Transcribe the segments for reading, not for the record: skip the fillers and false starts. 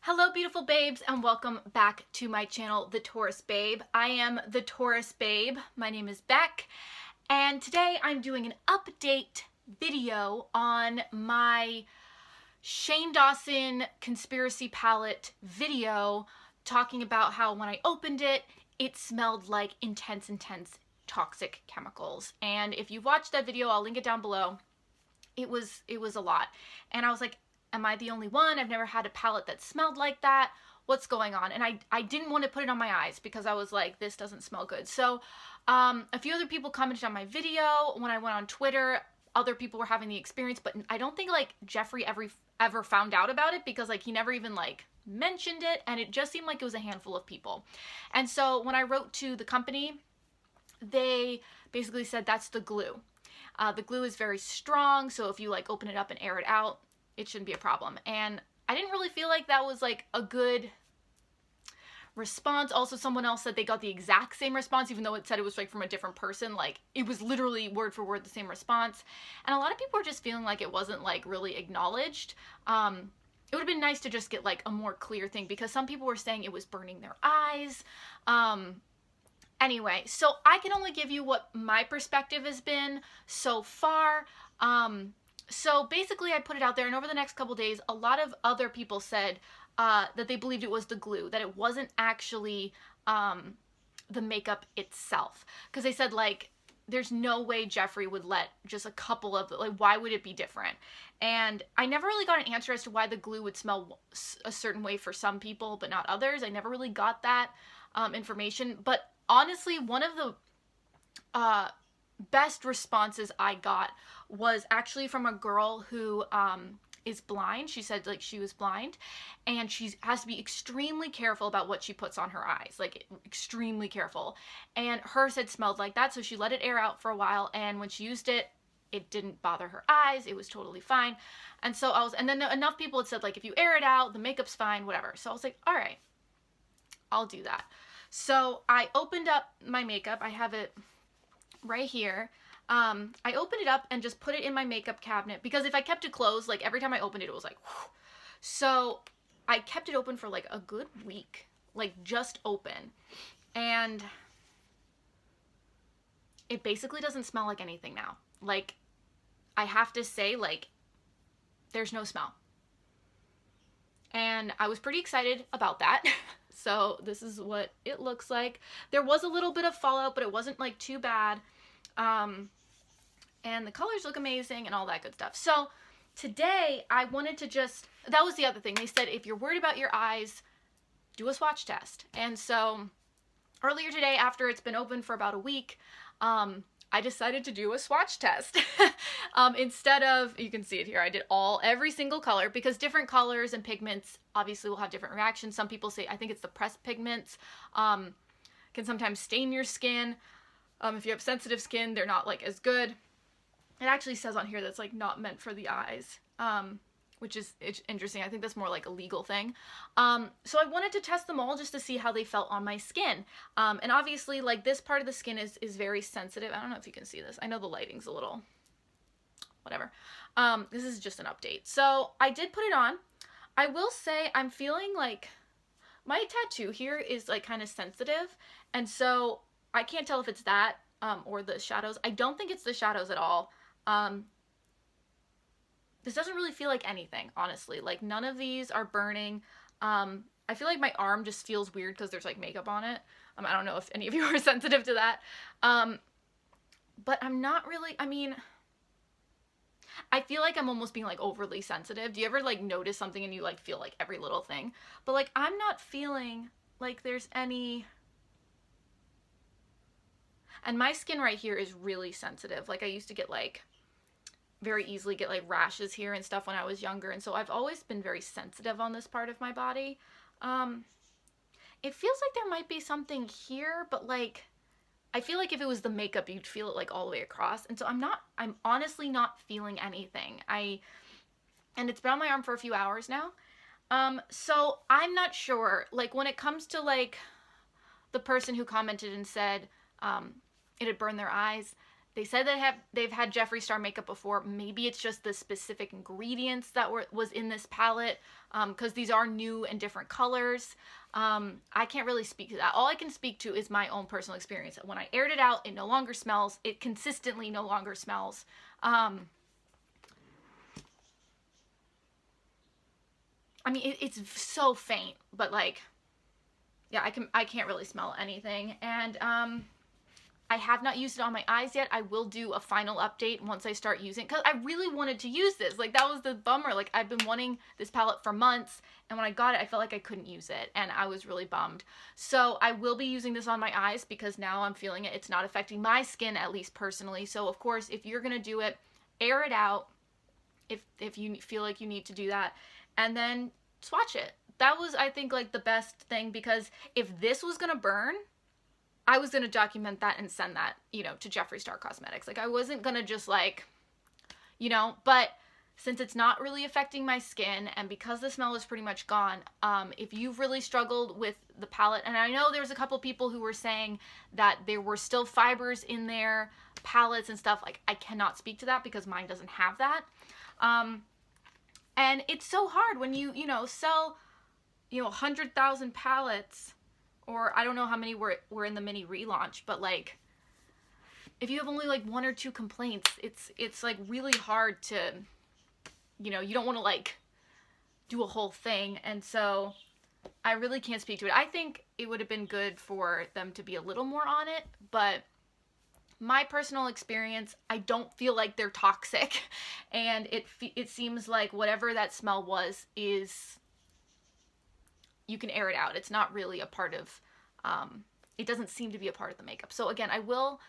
Hello beautiful babes and welcome back to my channel, The Taurus Babe. I am The Taurus Babe. My name is Beck and today I'm doing an update video on my Shane Dawson conspiracy palette video talking about how when I opened it, it smelled like intense toxic chemicals. And if you've watched that video, I'll link it down below. It was a lot. And I was like, am I the only one? I've never had a palette that smelled like that. What's going on? And I didn't want to put it on my eyes because I was like, this doesn't smell good. So a few other people commented on my video. When I went on Twitter, other people were having the experience, but I don't think like Jeffree ever found out about it because like he never even like mentioned it, and it just seemed like it was a handful of people. And so when I wrote to the company, they basically said that's the glue. The glue is very strong, so if you like open it up and air it out, it shouldn't be a problem. And I didn't really feel like that was like a good response. Also, someone else said they got the exact same response, even though it said it was like from a different person. Like it was literally word for word the same response. And a lot of people were just feeling like it wasn't like really acknowledged. It would have been nice to just get like a more clear thing because some people were saying it was burning their eyes. Anyway, so I can only give you what my perspective has been so far. So basically I put it out there, and over the next couple days, a lot of other people said that they believed it was the glue, that it wasn't actually the makeup itself. Because they said, like, there's no way Jeffree would let just a couple of, like, why would it be different? And I never really got an answer as to why the glue would smell a certain way for some people, but not others. I never really got that information. But honestly, one of the best responses I got was actually from a girl who is blind. She said like she was blind and she has to be extremely careful about what she puts on her eyes, like extremely careful. And hers had smelled like that, so she let it air out for a while, and when she used it, it didn't bother her eyes. It was totally fine. And so and then enough people had said like if you air it out, the makeup's fine, whatever. So I was like, all right, I'll do that. So I opened up my makeup. I have it right here. I opened it up and just put it in my makeup cabinet because if I kept it closed, like every time I opened it, it was like, whew. So I kept it open for like a good week, like just open. And it basically doesn't smell like anything now. Like, I have to say, like, there's no smell. And I was pretty excited about that. So this is what it looks like. There was a little bit of fallout, but it wasn't like too bad. And the colors look amazing and all that good stuff. So today I wanted to that was the other thing. They said, if you're worried about your eyes, do a swatch test. And so earlier today, after it's been open for about a week, I decided to do a swatch test. Instead of, you can see it here, I did every single color because different colors and pigments obviously will have different reactions. Some people say, I think it's the pressed pigments, can sometimes stain your skin. If you have sensitive skin, they're not like as good. It actually says on here that's like not meant for the eyes, which is interesting. I think that's more like a legal thing. So I wanted to test them all just to see how they felt on my skin. And obviously like this part of the skin is very sensitive. I don't know if you can see this. I know the lighting's a little, whatever. This is just an update. So I did put it on. I will say I'm feeling like my tattoo here is like kind of sensitive. And so I can't tell if it's that or the shadows. I don't think it's the shadows at all. This doesn't really feel like anything, honestly. Like none of these are burning. I feel like my arm just feels weird because there's like makeup on it. I don't know if any of you are sensitive to that. But I'm not really, I mean, I feel like I'm almost being like overly sensitive. Do you ever like notice something and you like feel like every little thing? But like I'm not feeling like there's any. And my skin right here is really sensitive. Like I used to get like very easily get like rashes here and stuff when I was younger. And so I've always been very sensitive on this part of my body. It feels like there might be something here, but like, I feel like if it was the makeup, you'd feel it like all the way across. And so I'm honestly not feeling anything. And it's been on my arm for a few hours now. So I'm not sure, like when it comes to like the person who commented and said, it had burned their eyes, they said they've had Jeffree Star makeup before. Maybe it's just the specific ingredients that was in this palette, because these are new and different colors. I can't really speak to that. All I can speak to is my own personal experience. When I aired it out, it no longer smells. It consistently no longer smells. I mean, it's so faint, but like, yeah, I can't really smell anything. And I have not used it on my eyes yet. I will do a final update once I start using it, because I really wanted to use this. Like, that was the bummer. Like, I've been wanting this palette for months, and when I got it, I felt like I couldn't use it, and I was really bummed. So I will be using this on my eyes, because now I'm feeling it. It's not affecting my skin, at least personally. So, of course, if you're going to do it, air it out if you feel like you need to do that, and then swatch it. That was, I think, like, the best thing, because if this was going to burn, I was going to document that and send that, you know, to Jeffree Star Cosmetics. Like, I wasn't going to just, like, you know, but since it's not really affecting my skin, and because the smell is pretty much gone, if you've really struggled with the palette, and I know there's a couple people who were saying that there were still fibers in their palettes and stuff, like, I cannot speak to that because mine doesn't have that. And it's so hard when you know, sell, you know, 100,000 palettes, or I don't know how many were in the mini relaunch, but like, if you have only like 1 or 2 complaints, it's like really hard to, you know, you don't want to like do a whole thing. And so I really can't speak to it. I think it would have been good for them to be a little more on it, but my personal experience, I don't feel like they're toxic, and it seems like whatever that smell was is, you can air it out. It's not really a part of, it doesn't seem to be a part of the makeup. So again, I will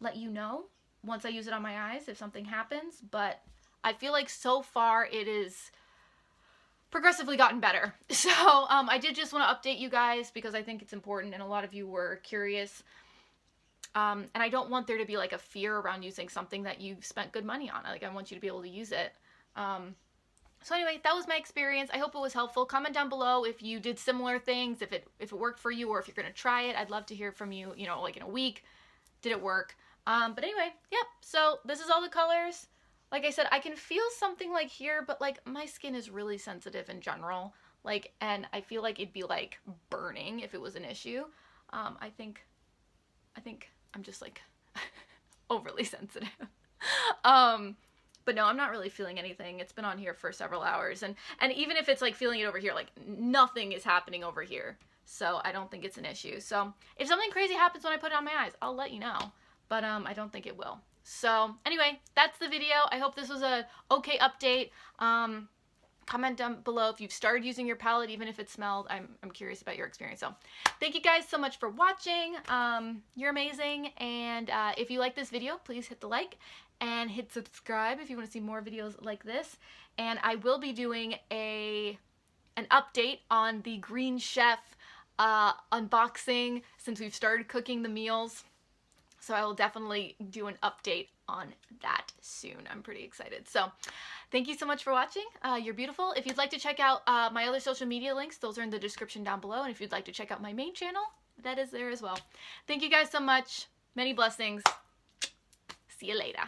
let you know once I use it on my eyes if something happens, but I feel like so far it is progressively gotten better. So I did just want to update you guys because I think it's important, and a lot of you were curious. And I don't want there to be like a fear around using something that you've spent good money on. Like, I want you to be able to use it. So anyway, that was my experience. I hope it was helpful. Comment down below if you did similar things, if it worked for you, or if you're going to try it. I'd love to hear from you, you know, like in a week. Did it work? But anyway, yep. So this is all the colors. Like I said, I can feel something like here, but like my skin is really sensitive in general. Like, and I feel like it'd be like burning if it was an issue. I think I'm just like overly sensitive. But no, I'm not really feeling anything. It's been on here for several hours. And even if it's like feeling it over here, like nothing is happening over here. So I don't think it's an issue. So if something crazy happens when I put it on my eyes, I'll let you know. But I don't think it will. So anyway, that's the video. I hope this was a okay update. Comment down below if you've started using your palette, even if it smelled. I'm curious about your experience. So thank you guys so much for watching. You're amazing. And if you like this video, please hit the like and hit subscribe if you want to see more videos like this. And I will be doing an update on the Green Chef unboxing since we've started cooking the meals. So I will definitely do an update on that soon. I'm pretty excited. So thank you so much for watching. You're beautiful. If you'd like to check out my other social media links, those are in the description down below. And if you'd like to check out my main channel, that is there as well. Thank you guys so much. Many blessings. See you later.